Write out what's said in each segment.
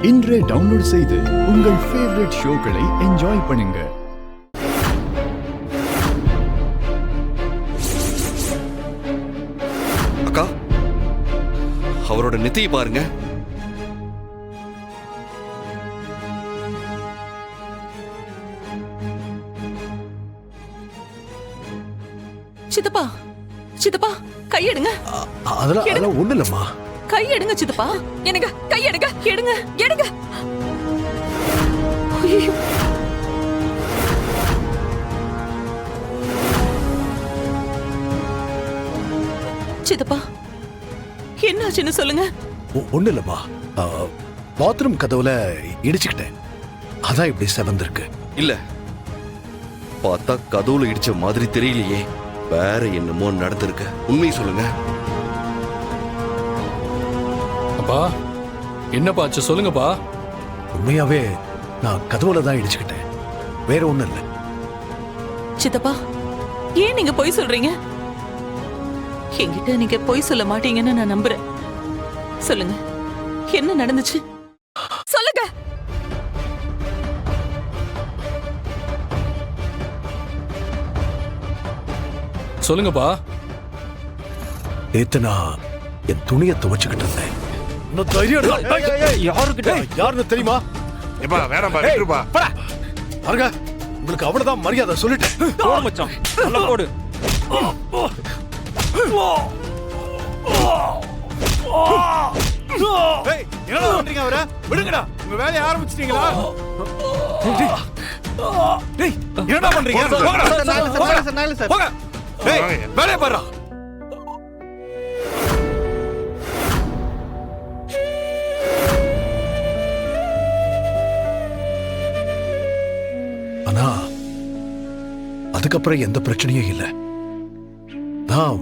இன்றே டவுன்லோட் செய்து உங்கள் ஃபேவரட் ஷோக்களை என்ஜாய் பண்ணுங்க. அக்கா, அவரோட நெத்தியை பாருங்க. சித்தப்பா, சித்தப்பா கையெடுங்க. அதெல்லாம் ஒண்ணு இல்லம்மா. கையெடுங்க சித்தப்பா. எனக்கு கையெடுங்க. எடுங்க எடுங்க. ஐயோ, சித்தப்பா என்னாச்சுன்னு சொல்லுங்க. ஒண்ணு இல்லம்மா. பாத்ரூம் கதவுல இடிச்சுக்கிட்டேன். அதான் இப்படி செவந்திருக்கு. இல்ல, பார்த்தா கதவுல இடிச்ச மாதிரி தெரியலையே. வேற என்னமோ நடந்திருக்கு. உண்மையை சொல்லுங்க. அப்பா, என்னப்பா ஆச்சு சொல்லுங்கப்பா. உண்மையாவே நான் கதவுல தான் இடிச்சுக்கிட்டேன். வேற ஒண்ணும் இல்ல. சித்தப்பா, ஏன் நீங்க பொய் சொல்றீங்க? என்கிட்ட நீங்க பொய் சொல்ல மாட்டீங்கன்னு நான் நம்புறேன். சொல்லுங்க, என்ன நடந்துச்சு சொல்லுங்க. சொல்லுங்கப்பா. நேத்து நான் என் துணியை துவைச்சுக்கிட்டு இருந்தேன். யாருன்னு தெரியுமா? பாருங்க, உங்களுக்கு அவ்வளவுதான் மரியாதை. சொல்லிட்டேன். போடு. என்ன பண்றீங்க? அவரை விடுங்கடா. உங்க வேலையை ஆரம்பிச்சிட்டீங்களா? என்ன பண்றீங்க? வேலையை பாரு. ஆனா அதுக்கப்புறம் எந்த பிரச்சனையும் இல்ல. தான்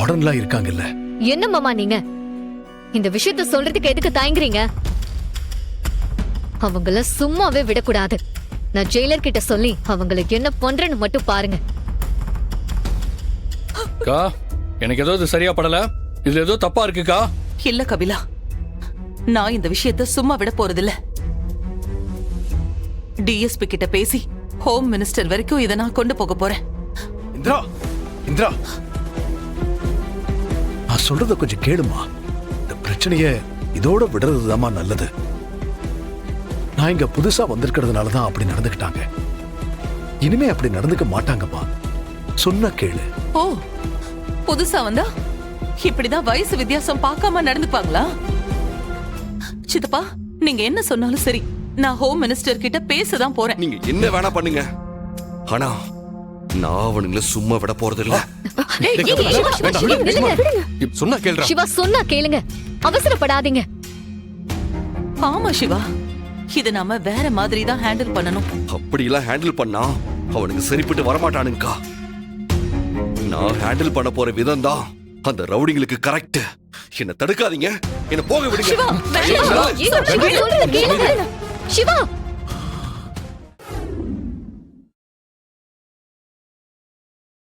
உடன்லாம் இருக்காங்கல்ல. என்ன மாமா நீங்க இந்த விஷயத்த சொல்றதுக்கு எதுக்கு தயங்குறீங்க? அவங்கள சும்மாவே விடக்கூடாது. நான் ஜெயிலர் கிட்ட சொல்லி அவங்களுக்கு என்ன பண்றேன்னு மட்டும் பாருங்க. கா, எனக்கு ஏதோ சரியா படல. இதுல ஏதோ தப்பா இருக்குக்கா. இல்ல கபிலா, நான் இந்த விஷயத்த சும்மா விட போறதில்ல. டிஎஸ்பி கிட்ட பேசி ஹோம் மினிஸ்டர் வரைக்கும் இதை நான் கொண்டு போக போறேன். இந்திரா, இந்திரா, நான் சொல்றத கொஞ்சம் கேளுமா. இந்த பிரச்சனைய இதோட விடுறதுதாம்மா நல்லது. நான் இங்க புதுசா வந்திருக்கிறதுனாலதான் அப்படி நடந்துக்கிட்டாங்க. இனிமே அப்படி நடந்துக்க மாட்டாங்கம்மா. சொன்ன கேளு. ஓ, புதுசா வந்தா இப்படிதான் வயசு வித்தியாசம் பார்க்காம நடந்துப்பாங்களா? சித்தப்பா, நீங்க என்ன சொன்னாலும் சரி, நான் ஹோம் மினிஸ்டர் கிட்ட பேசதான் போறேன். நீங்க என்ன வேணா பண்ணுங்க. ஆனா நான் அவனுங்கள சும்மா விட போறது இல்ல. சொன்னா கேளுடா. சிவா சொன்னா கேளுங்க, அவசரப்படாதீங்க. ஆமா சிவா, இத நாம வேற மாதிரி தான் ஹேண்டில் பண்ணணும். அப்படி எல்லாம் ஹேண்டில் பண்ணா அவனுக்கு சரிப்பட்டு வரமாட்டானுங்கக்கா. நான் ஹேண்டில் பண்ண போற விதம் தான் அந்த ரவுடிங்களுக்கு கரெக்ட். என்ன தடுக்காதீங்க, என்ன போக விடுங்க. சிவா, சிவா, சொல்றத கேளுங்க. சிவா,